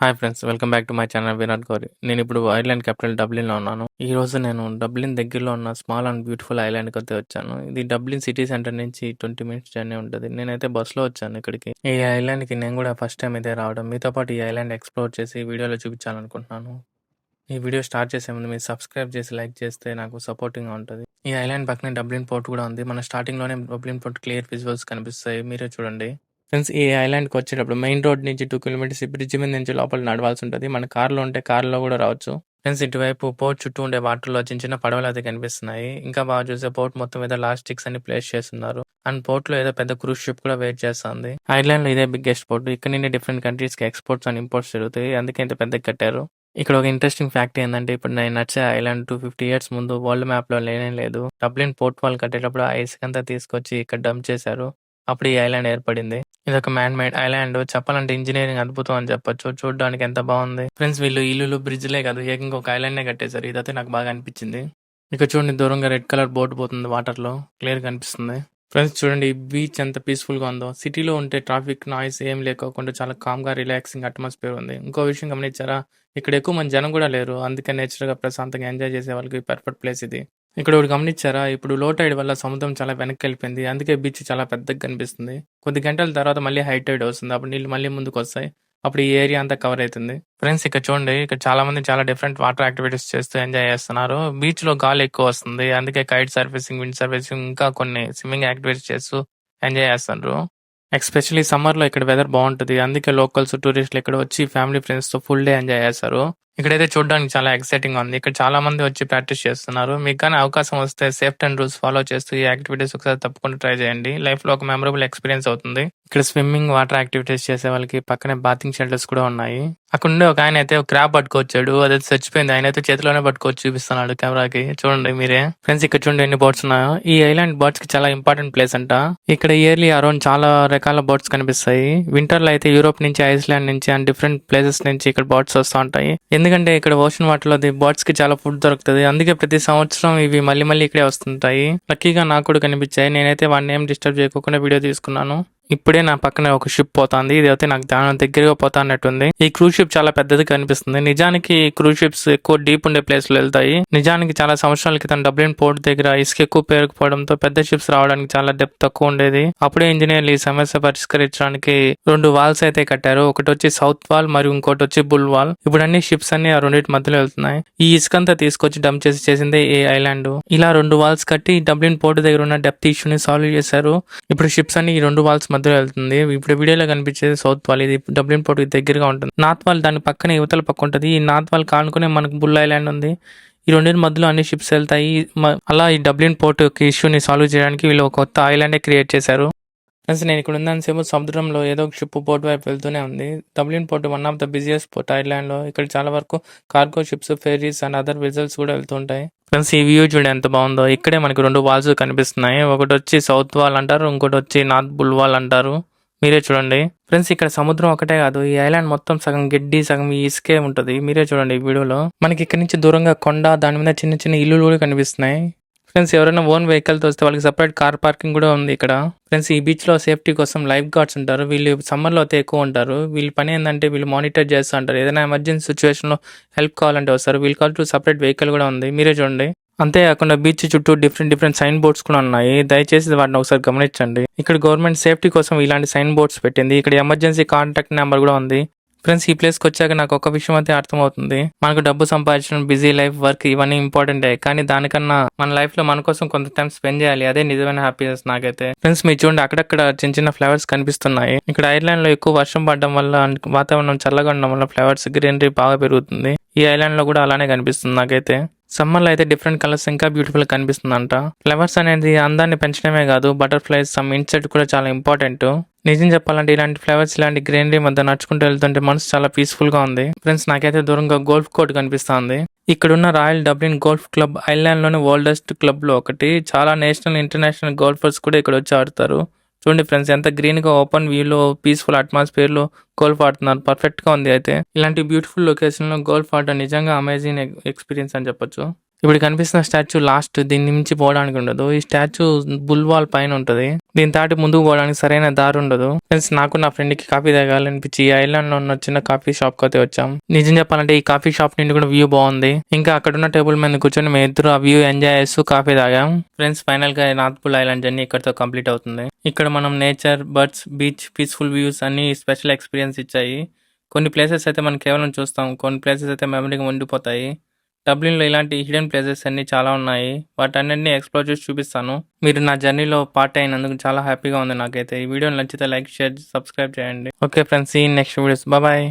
Hi friends, welcome back to my channel Virat Gauri. నేను ఇప్పుడు Ireland capital డబ్లిన్లో ఉన్నాను. ఈ రోజు నేను డబ్లిన్ దగ్గరలో ఉన్న స్మాల్ అండ్ బ్యూటిఫుల్ ఐలాండ్కి అయితే వచ్చాను. ఇది డబ్లిన్ సిటీ సెంటర్ నుంచి 20 మినిట్స్ జర్నీ ఉంటుంది. నేనైతే బస్సులో వచ్చాను ఇక్కడికి. ఈ ఐలాండ్కి నేను కూడా ఫస్ట్ టైం అయితే రావడం. మీతో పాటు ఈ ఐలాండ్ ఎక్స్ప్లోర్ చేసి వీడియోలో చూపించాలనుకుంటున్నాను. ఈ వీడియో స్టార్ట్ చేసే ముందు మీరు సబ్స్క్రైబ్ చేసి లైక్ చేస్తే నాకు సపోర్టింగ్గా ఉంటుంది. ఈ ఐలాండ్ పక్కనే డబ్లిన్ పోర్ట్ కూడా ఉంది. మన స్టార్టింగ్లోనే డబ్లిన్ పోర్ట్ క్లియర్ విజువల్స్ కనిపిస్తాయి, మీరే చూడండి. ఫ్రెండ్స్, ఈ ఐలాండ్కి వచ్చేటప్పుడు మెయిన్ రోడ్ నుంచి 2 కిలోమీటర్స్ ఈ బ్రిడ్జ్ మీద నుంచి లోపల నడవాల్సి ఉంటుంది. మన కార్లో ఉంటే కార్లో కూడా రావచ్చు. ఫ్రెండ్స్, ఇటువైపు పోర్ట్ చుట్టూ ఉండే వాటర్లో చిన్న చిన్న పడవలు అయితే కనిపిస్తున్నాయి. ఇంకా బాగా చూసే పోర్ట్ మొత్తం మీద లాస్టిక్స్ అన్ని ప్లేస్ చేస్తున్నారు. అండ్ పోర్ట్ లో ఏదో పెద్ద క్రూజ్ షిప్ కూడా వెయిట్ చేస్తుంది. ఐర్లాండ్ లో ఇదే బిగ్గెస్ట్ పోర్ట్. ఇక్కడ నుండి డిఫరెంట్ కంట్రీస్ కి ఎక్స్పోర్ట్స్ అండ్ ఇంపోర్ట్స్ జరుగుతాయి. అందుకే ఇంత పెద్దగా కట్టారు. ఇక్కడ ఒక ఇంట్రెస్టింగ్ ఫ్యాక్ట్ ఏంటంటే, ఇప్పుడు నేను నచ్చే ఐలాండ్ 250 years ముందు వరల్డ్ మ్యాప్ లో లేనే లేదు. డబ్లిన్ పోర్ట్ వాళ్ళు కట్టేటప్పుడు ఆ ఇసుక అంతా తీసుకొచ్చి ఇక్కడ డంప్ చేశారు. అప్పుడు ఈ ఐలాండ్ ఏర్పడింది. ఇది ఒక మ్యాన్ మేడ్ ఐలాండ్. చెప్పాలంటే ఇంజనీరింగ్ అద్భుతం అని చెప్పొచ్చు. చూడడానికి ఎంత బాగుంది. ఫ్రెండ్స్, వీళ్ళు ఇల్లులు బ్రిడ్జ్లే కాదు, ఏకంగా ఒక ఐలాండ్ నే కట్టేశారు. ఇదైతే నాకు బాగా అనిపించింది. ఇక్కడ చూడండి, దూరంగా రెడ్ కలర్ బోట్ పోతుంది వాటర్ లో, క్లియర్ కనిపిస్తుంది. ఫ్రెండ్స్, చూడండి ఈ బీచ్ ఎంత పీస్ఫుల్ గా ఉందో. సిటీలో ఉంటే ట్రాఫిక్ నాయిస్ ఏం లేకోకుండా చాలా కామ్ గా రిలాక్సింగ్ అట్మాస్ఫియర్ ఉంది. ఇంకో విషయం గమనించారా, ఇక్కడ ఎక్కువ మంది జనం కూడా లేరు. అందుకే నేచర్ గా ప్రశాంతంగా ఎంజాయ్ చేసే వాళ్ళకి పర్ఫెక్ట్ ప్లేస్ ఇది. ఇక్కడ ఒకటి గమనించారా, ఇప్పుడు లో టైడ్ వల్ల సముద్రం చాలా వెనక్కి వెళ్ళిపోయింది. అందుకే బీచ్ చాలా పెద్దగా కనిపిస్తుంది. కొద్ది గంటల తర్వాత మళ్ళీ హై టైడ్ వస్తుంది. అప్పుడు నీళ్ళు మళ్ళీ ముందుకు వస్తాయి. అప్పుడు ఈ ఏరియా అంతా కవర్ అవుతుంది. ఫ్రెండ్స్, ఇక్కడ చూడండి, ఇక్కడ చాలా మంది చాలా డిఫరెంట్ వాటర్ యాక్టివిటీస్ చేస్తూ ఎంజాయ్ చేస్తున్నారు. బీచ్ లో గాలి ఎక్కువ వస్తుంది. అందుకే కైట్ సర్ఫేసింగ్, విండ్ సర్ఫేసింగ్, ఇంకా కొన్ని స్విమ్మింగ్ యాక్టివిటీస్ చేస్తూ ఎంజాయ్ చేస్తున్నారు. ఎస్పెషల్లీ సమ్మర్ లో ఇక్కడ వెదర్ బాగుంటుంది. అందుకే లోకల్స్, టూరిస్టులు ఇక్కడ వచ్చి ఫ్యామిలీ ఫ్రెండ్స్ తో ఫుల్ డే ఎంజాయ్ చేస్తారు. ఇక్కడైతే చూడడానికి చాలా ఎక్సైటింగ్ ఉంది. ఇక్కడ చాలా మంది వచ్చి ప్రాక్టీస్ చేస్తున్నారు. మీకు కానీ అవకాశం వస్తే సేఫ్టీ అండ్ రూల్స్ ఫాలో చేస్తూ ఈ యాక్టివిటీస్ ఒకసారి తప్పకుండా ట్రై చేయండి. లైఫ్ లో ఒక మెమరబుల్ ఎక్స్పీరియన్స్ అవుతుంది. ఇక్కడ స్విమ్మింగ్, వాటర్ యాక్టివిటీస్ చేసే వాళ్ళకి పక్కనే బాతింగ్ షెల్టర్స్ కూడా ఉన్నాయి. అక్కడ ఉండే ఒక ఆయన అయితే ఒక క్రాబ్ పట్టుకొచ్చాడు. అదైతే చచ్చిపోయింది. ఆయన అయితే చేతిలోనే పట్టుకొచ్చి చూపిస్తున్నాడు కెమెరాకి. చూడండి మీరే. ఫ్రెండ్స్, ఇక్కడ చూడండి ఎన్ని బోట్స్ ఉన్నాయో. ఈ ఐలాండ్ బర్డ్స్ కి చాలా ఇంపార్టెంట్ ప్లేస్ అంట. ఇక్కడ ఇయర్లీ అరౌండ్ చాలా రకాల బర్డ్స్ కనిపిస్తాయి. వింటర్ లో అయితే యూరోప్ నుంచి, ఐస్లాండ్ నుంచి అండ్ డిఫరెంట్ ప్లేసెస్ నుంచి ఇక్కడ బర్డ్స్ వస్తూ ఉంటాయి. ఎందుకంటే ఇక్కడ ఓషన్ వాటర్ లో బర్డ్స్ కి చాలా ఫుడ్ దొరుకుతుంది. అందుకే ప్రతి సంవత్సరం ఇవి మళ్ళీ మళ్ళీ ఇక్కడే వస్తుంటాయి. లక్కీగా నాకు కూడా కనిపించాయి. నేనైతే వాడిని ఏం డిస్టర్బ్ చేయకుండా వీడియో తీసుకున్నాను. ఇప్పుడే నా పక్కన ఒక షిప్ పోతుంది. ఇది అయితే నాకు దాని దగ్గరగా పోతా అన్నట్టుంది. ఈ క్రూజ్ షిప్ చాలా పెద్దది కనిపిస్తుంది. నిజానికి క్రూజ్ షిప్స్ ఎక్కువ డీప్ ఉండే ప్లేస్ లో వెళ్తాయి. నిజానికి చాలా సంవత్సరాల క్రితం డబ్లిన్ పోర్ట్ దగ్గర ఇసుక ఎక్కువ పేరుకుపోవడంతో పెద్ద షిప్స్ రావడానికి చాలా డెప్త్ తక్కువ ఉండేది. అప్పుడే ఇంజనీర్లు ఈ సమస్య పరిష్కరించడానికి 2 వాల్స్ అయితే కట్టారు. ఒకటి వచ్చి సౌత్ వాల్ మరియు ఇంకోటి వచ్చి బుల్ వాల్. ఇప్పుడు అన్ని షిప్స్ అన్ని ఆ రెండింటి మధ్యలో వెళ్తున్నాయి. ఈ ఇసుకంతా తీసుకొచ్చి డంప్ చేసిందే ఈ ఐలాండ్. ఇలా 2 వాల్స్ కట్టి డబ్లిన్ పోర్ట్ దగ్గర ఉన్న డెప్త్ ఇష్యూని సాల్వ్ చేశారు. ఇప్పుడు షిప్స్ అన్ని ఈ 2 వాల్స్ మధ్యలో వెళ్తుంది. ఇప్పుడు వీడియోలో కనిపించేది సౌత్ వాల్. ఇది డబ్లిన్ పోర్ట్ దగ్గరగా ఉంటుంది. నార్త్ వాల్ దాని పక్కనే యువతల పక్క ఉంటుంది. ఈ నార్త్ వాల్ కానుకునే మనకు బుల్ ఐలాండ్ ఉంది. ఈ రెండింటి మధ్యలో అన్ని షిప్స్ వెళ్తాయి. అలా ఈ డబ్లిన్ పోర్ట్ ఇష్యూని సాల్వ్ చేయడానికి వీళ్ళు ఒక కొత్త ఐలాండే క్రియేట్ చేశారు. ఫ్రెండ్స్, నేను ఇక్కడ ఉన్నంతసేపు సముద్రంలో ఏదో ఒక షిప్ పోర్ట్ వైపు వెళ్తూనే ఉంది. Dublin port one of the busiest port Ireland లో. ఇక్కడ చాలా వరకు cargo ships, ferries and other vessels కూడా వెళ్తుంటాయి. ఫ్రెండ్స్, ఈ వ్యూ చూడండి ఎంత బాగుందో. ఇక్కడే మనకి 2 వాల్స్ కనిపిస్తున్నాయి. ఒకటి వచ్చి సౌత్ వాల్ అంటారు, ఇంకోటి వచ్చి నార్త్ బుల్ వాల్ అంటారు. మీరే చూడండి. ఫ్రెండ్స్, ఇక్కడ సముద్రం ఒకటే కాదు, ఈ ఐలాండ్ మొత్తం సగం గడ్డి, సగం ఇసుకే ఉంటది. మీరే చూడండి ఈ వీడియోలో. మనకి ఇక్కడ నుంచి దూరంగా కొండ, దాని మీద చిన్న చిన్న ఇల్లులు కూడా కనిపిస్తున్నాయి. ఫ్రెండ్స్, ఎవరైనా ఓన్ వెహికల్ తో వస్తే వాళ్ళకి సెపరేట్ కార్ పార్కింగ్ కూడా ఉంది ఇక్కడ. ఫ్రెండ్స్, ఈ బీచ్ లో సేఫ్టీ కోసం లైఫ్ గార్డ్స్ ఉంటారు. వీళ్ళు సమ్మర్ లో అయితే ఎక్కువ ఉంటారు. వీళ్ళ పని ఏంటంటే వీళ్ళు మానిటర్ చేస్తూ ఉంటారు. ఏదైనా ఎమర్జెన్సీ సిచ్యువేషన్ లో హెల్ప్ కావాలంటే వస్తారు. వీళ్ళ కాల్ సెపరేట్ వెహికల్ కూడా ఉంది. మీరే చూడండి. అంతేకాకుండా బీచ్ చుట్టూ డిఫరెంట్ సైన్ బోర్డ్స్ కూడా ఉన్నాయి. దయచేసి వాటిని ఒకసారి గమనించండి. ఇక్కడ గవర్నమెంట్ సేఫ్టీ కోసం ఇలాంటి సైన్ బోర్డ్స్ పెట్టింది. ఇక్కడ ఎమర్జెన్సీ కాంటాక్ట్ నెంబర్ కూడా ఉంది. ఫ్రెండ్స్, ఈ ప్లేస్కి వచ్చాక నాకు ఒక విషయం అయితే అర్థమవుతుంది. మనకు డబ్బు సంపాదించడం, బిజీ లైఫ్, వర్క్ ఇవన్నీ ఇంపార్టెంటే. కానీ దానికన్నా మన లైఫ్ లో మన కోసం కొంత టైం స్పెండ్ చేయాలి. అదే నిజమైన హ్యాపీనెస్ నాకైతే. ఫ్రెండ్స్, మీరు చూడండి, అక్కడక్కడ చిన్న చిన్న ఫ్లవర్స్ కనిపిస్తున్నాయి. ఇక్కడ ఐర్లాండ్ లో ఎక్కువ వర్షం పడడం వల్ల, వాతావరణం చల్లగా ఉండడం వల్ల ఫ్లవర్స్ గ్రీనరీ బాగా పెరుగుతుంది. ఈ ఐలాండ్ లో కూడా అలానే కనిపిస్తుంది నాకైతే. సమ్మర్ లో అయితే డిఫరెంట్ కలర్స్ ఇంకా బ్యూటిఫుల్ గా కనిపిస్తుందంట. ఫ్లవర్స్ అనేది అందాన్ని పెంచడమే కాదు, బటర్ఫ్లైస్, సమ్ ఇన్సెక్ట్ కూడా చాలా ఇంపార్టెంట్. నిజం చెప్పాలంటే ఇలాంటి ఫ్లవర్స్, ఇలాంటి గ్రీనరీ మధ్య నడుచుకుంటూ వెళ్తుంటే మనసు చాలా పీస్ఫుల్ గా ఉంది. ఫ్రెండ్స్, నాకైతే దూరంగా గోల్ఫ్ కోర్ట్ కనిపిస్తుంది. ఇక్కడున్న royal Dublin golf club Ireland లోని ఓల్డెస్ట్ క్లబ్ లో ఒకటి. చాలా నేషనల్, ఇంటర్నేషనల్ గోల్ఫర్స్ కూడా ఇక్కడ వచ్చి ఆడతారు. చూడండి ఫ్రెండ్స్, ఎంత గ్రీన్ గా ఓపెన్ వ్యూ లో, పీస్ఫుల్ అట్మాస్ఫియర్ లో గోల్ఫ్ ఆడుతున్నారు. పర్ఫెక్ట్ గా ఉంది. అయితే ఇలాంటి బ్యూటిఫుల్ లొకేషన్ లో గోల్ఫ్ ఆడడం నిజంగా అమేజింగ్ ఎక్స్పీరియన్స్ అని చెప్పొచ్చు. ఇప్పుడు కనిపిస్తున్న స్టాచ్యూ లాస్ట్ దీని నుంచి పోవడానికి ఉండదు. ఈ స్టాచ్యూ బుల్ వాల్ పైన ఉంటది. దీని దాటి ముందుకు పోవడానికి సరైన దారి ఉండదు. ఫ్రెండ్స్, నాకు నా ఫ్రెండ్ కి కాఫీ తాగాలనిపించి ఈ ఐలాండ్ లో ఉన్న చిన్న కాఫీ షాప్ కి అయితే వచ్చాం. నిజం చెప్పాలంటే ఈ కాఫీ షాప్ నుండి కూడా వ్యూ బాగుంది. ఇంకా అక్కడ ఉన్న టేబుల్ మీద కూర్చొని మేము ఇద్దరు ఆ వ్యూ ఎంజాయ్ చేస్తూ కాఫీ తాగాం. ఫ్రెండ్స్, ఫైనల్ గా నార్త్ పూల్ ఐలాండ్ జర్నీ ఇక్కడతో కంప్లీట్ అవుతుంది. ఇక్కడ మనం nature, birds, beach, peaceful views అన్ని స్పెషల్ ఎక్స్పీరియన్స్ ఇచ్చాయి. కొన్ని ప్లేసెస్ అయితే మనం కేవలం చూస్తాం, కొన్ని ప్లేసెస్ అయితే మెమరీగా ఉండిపోతాయి. డబ్లిన్లో ఇలాంటి హిడెన్ ప్లేసెస్ అన్ని చాలా ఉన్నాయి. వాటన్నిటిని ఎక్స్ప్లోర్ చేసి చూపిస్తాను. మీరు నా జర్నీలో పార్ట్ అయినందుకు చాలా హ్యాపీగా ఉంది నాకైతే. ఈ వీడియో నచ్చితే లైక్, షేర్, సబ్స్క్రైబ్ చేయండి. Okay friends, see in next videos. Bye.